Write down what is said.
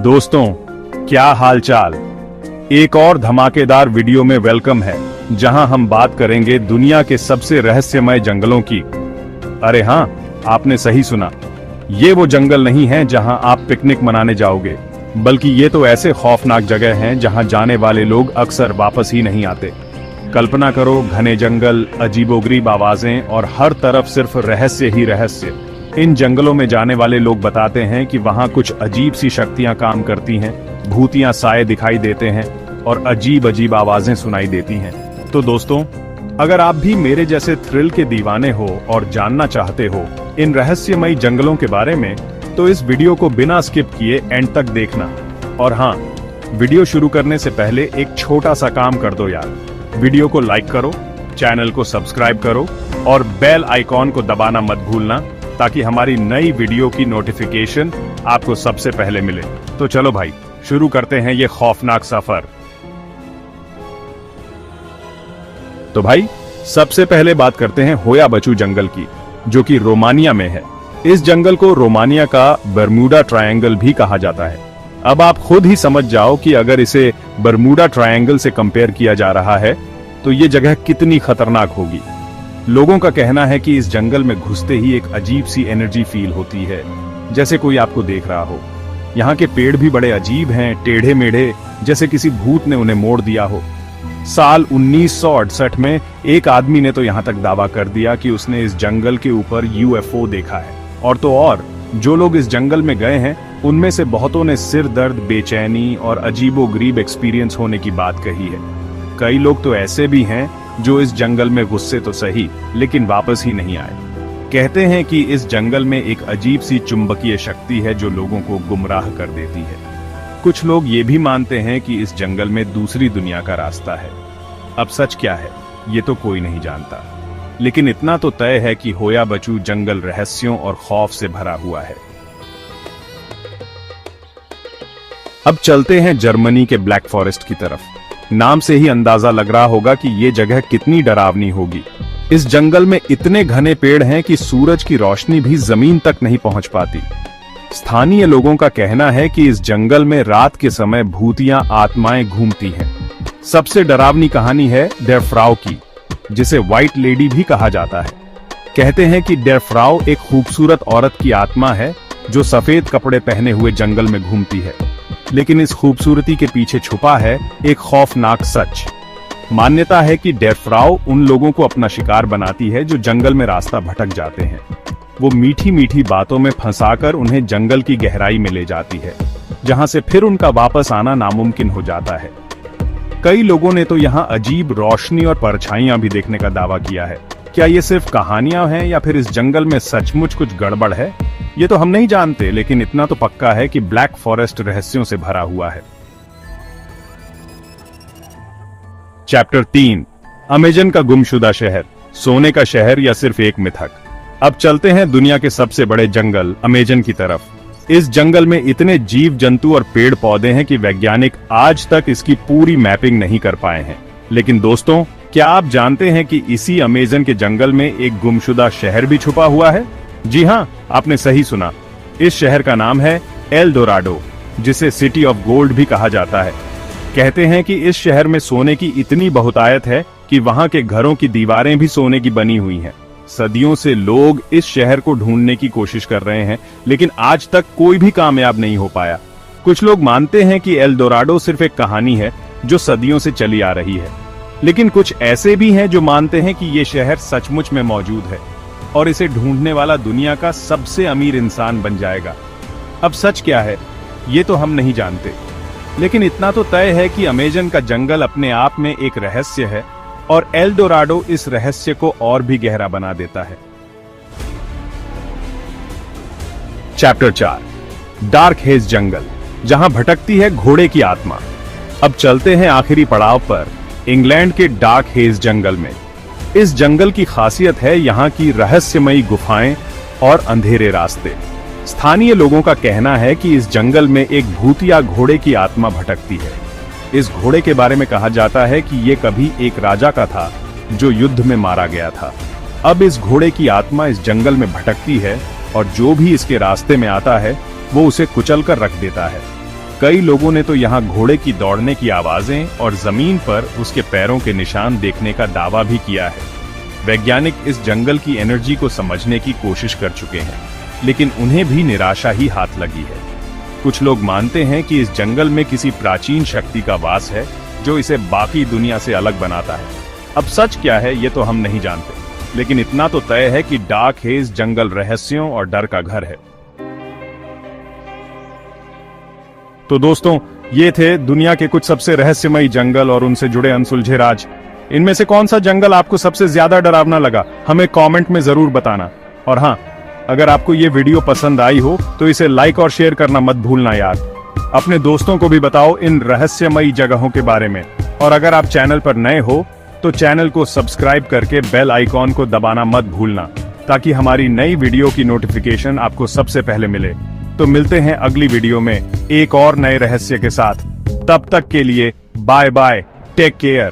दोस्तों, क्या हालचाल। एक और धमाकेदार वीडियो में वेलकम है, जहां हम बात करेंगे दुनिया के सबसे रहस्यमय जंगलों की। अरे हाँ, आपने सही सुना। ये वो जंगल नहीं है जहां आप पिकनिक मनाने जाओगे, बल्कि ये तो ऐसे खौफनाक जगह हैं जहां जाने वाले लोग अक्सर वापस ही नहीं आते। कल्पना करो, घने जंगल, अजीबोगरीब आवाजें और हर तरफ सिर्फ रहस्य ही रहस्य। इन जंगलों में जाने वाले लोग बताते हैं कि वहां कुछ अजीब सी शक्तियां काम करती हैं, भूतियां साए दिखाई देते हैं और अजीब अजीब आवाजें सुनाई देती हैं। तो दोस्तों, अगर आप भी मेरे जैसे थ्रिल के दीवाने हो और जानना चाहते हो इन रहस्यमयी जंगलों के बारे में, तो इस वीडियो को बिना स्किप किए एंड तक देखना। और हाँ, वीडियो शुरू करने से पहले एक छोटा सा काम कर दो यार। वीडियो को लाइक करो, चैनल को सब्सक्राइब करो और बेल आइकॉन को दबाना मत भूलना, ताकि हमारी नई वीडियो की नोटिफिकेशन आपको सबसे पहले मिले। तो चलो भाई, शुरू करते हैं ये खौफनाक सफर। तो भाई, सबसे पहले बात करते हैं होया बचू जंगल की, जो कि रोमानिया में है। इस जंगल को रोमानिया का बर्मुडा ट्रायंगल भी कहा जाता है। अब आप खुद ही समझ जाओ कि अगर इसे बर्मुडा ट्रायंगल से कंपेयर किया जा रहा है तो ये जगह कितनी खतरनाक होगी। लोगों का कहना है कि इस जंगल में घुसते ही एक अजीब सी एनर्जी फील होती है, जैसे कोई आपको देख रहा हो। यहाँ के पेड़ भी बड़े अजीब हैं, टेढ़े मेढ़े, जैसे किसी भूत ने उन्हें मोड़ दिया हो। साल 1968 में एक आदमी ने तो यहाँ तक दावा कर दिया कि उसने इस जंगल के ऊपर यूएफओ देखा है। और तो और, जो लोग इस जंगल में गए हैं उनमें से बहुतों ने सिर दर्द, बेचैनी और अजीबोगरीब एक्सपीरियंस होने की बात कही है। कई लोग तो ऐसे भी हैं जो इस जंगल में गुस्से तो सही, लेकिन वापस ही नहीं आए। कहते हैं कि इस जंगल में एक अजीब सी चुंबकीय शक्ति है जो लोगों को गुमराह कर देती है। कुछ लोग ये भी मानते हैं कि इस जंगल में दूसरी दुनिया का रास्ता है। अब सच क्या है, ये तो कोई नहीं जानता, लेकिन इतना तो तय है कि होया बचू जंगल रहस्यों और खौफ से भरा हुआ है। अब चलते हैं जर्मनी के ब्लैक फॉरेस्ट की तरफ। नाम से ही अंदाजा लग रहा होगा कि ये जगह कितनी डरावनी होगी। इस जंगल में इतने घने पेड़ हैं कि सूरज की रोशनी भी जमीन तक नहीं पहुंच पाती। स्थानीय लोगों का कहना है कि इस जंगल में रात के समय भूतियां आत्माएं घूमती हैं। सबसे डरावनी कहानी है डेर फ्राउ की, जिसे व्हाइट लेडी भी कहा जाता है। कहते हैं कि डेर फ्राउ एक खूबसूरत औरत की आत्मा है जो सफेद कपड़े पहने हुए जंगल में घूमती है, लेकिन इस खूबसूरती के पीछे छुपा है एक खौफनाक सच। मान्यता है कि डेर फ्राउ उन लोगों को अपना शिकार बनाती है जो जंगल में रास्ता भटक जाते हैं। वो मीठी मीठी बातों में फंसाकर उन्हें जंगल की गहराई में ले जाती है, जहां से फिर उनका वापस आना नामुमकिन हो जाता है। कई लोगों ने तो यहाँ अजीब रोशनी और परछाइयां भी देखने का दावा किया है। क्या ये सिर्फ कहानियां हैं या फिर इस जंगल में सचमुच कुछ गड़बड़ है, ये तो हम नहीं जानते, लेकिन इतना तो पक्का है कि ब्लैक फॉरेस्ट रहस्यों से भरा हुआ है। चैप्टर 3, अमेजन का गुमशुदा शहर, सोने का शहर या सिर्फ एक मिथक। अब चलते हैं दुनिया के सबसे बड़े जंगल अमेजन की तरफ। इस जंगल में इतने जीव जंतु और पेड़ पौधे हैं कि वैज्ञानिक आज तक इसकी पूरी मैपिंग नहीं कर पाए हैं। लेकिन दोस्तों, क्या आप जानते हैं कि इसी अमेजन के जंगल में एक गुमशुदा शहर भी छुपा हुआ है? जी हाँ, आपने सही सुना। इस शहर का नाम है एल डोराडो, जिसे सिटी ऑफ गोल्ड भी कहा जाता है। कहते हैं कि इस शहर में सोने की इतनी बहुतायत है कि वहां के घरों की दीवारें भी सोने की बनी हुई हैं। सदियों से लोग इस शहर को ढूंढने की कोशिश कर रहे हैं, लेकिन आज तक कोई भी कामयाब नहीं हो पाया। कुछ लोग मानते हैं कि एल डोराडो सिर्फ एक कहानी है जो सदियों से चली आ रही है, लेकिन कुछ ऐसे भी हैं जो मानते हैं कि ये शहर सचमुच में मौजूद है और इसे ढूंढने वाला दुनिया का सबसे अमीर इंसान बन जाएगा। अब सच क्या है, ये तो हम नहीं जानते, लेकिन इतना तो तय है कि अमेजन का जंगल अपने आप में एक रहस्य है और एल डोराडो इस रहस्य को और भी गहरा बना देता है। चैप्टर 4, डार्क हेज जंगल, जहां भटकती है घोड़े की आत्मा। अब चलते हैं आखिरी पड़ाव पर, इंग्लैंड के डार्क हेज जंगल में। इस जंगल की खासियत है यहाँ की रहस्यमयी गुफाएं और अंधेरे रास्ते। स्थानीय लोगों का कहना है कि इस जंगल में एक भूतिया घोड़े की आत्मा भटकती है। इस घोड़े के बारे में कहा जाता है कि ये कभी एक राजा का था जो युद्ध में मारा गया था। अब इस घोड़े की आत्मा इस जंगल में भटकती है और जो भी इसके रास्ते में आता है वो उसे कुचल कर रख देता है। कई लोगों ने तो यहाँ घोड़े की दौड़ने की आवाजें और जमीन पर उसके पैरों के निशान देखने का दावा भी किया है। वैज्ञानिक इस जंगल की एनर्जी को समझने की कोशिश कर चुके हैं, लेकिन उन्हें भी निराशा ही हाथ लगी है। कुछ लोग मानते हैं कि इस जंगल में किसी प्राचीन शक्ति का वास है जो इसे बाकी दुनिया से अलग बनाता है। अब सच क्या है ये तो हम नहीं जानते, लेकिन इतना तो तय है कि डार्क हेज जंगल रहस्यों और डर का घर है। तो दोस्तों, ये थे दुनिया के कुछ सबसे रहस्यमयी जंगल और उनसे जुड़े अनसुलझे राज। इनमें से कौन सा जंगल आपको सबसे ज्यादा डरावना लगा, हमें कमेंट में जरूर बताना। और हाँ, अगर आपको ये वीडियो पसंद आई हो तो इसे लाइक और शेयर करना मत भूलना यार। अपने दोस्तों को भी बताओ इन रहस्यमयी जगहों के बारे में। और अगर आप चैनल पर नए हो तो चैनल को सब्सक्राइब करके बेल आइकॉन को दबाना मत भूलना, ताकि हमारी नई वीडियो की नोटिफिकेशन आपको सबसे पहले मिले। तो मिलते हैं अगली वीडियो में एक और नए रहस्य के साथ। तब तक के लिए बाय बाय, टेक केयर।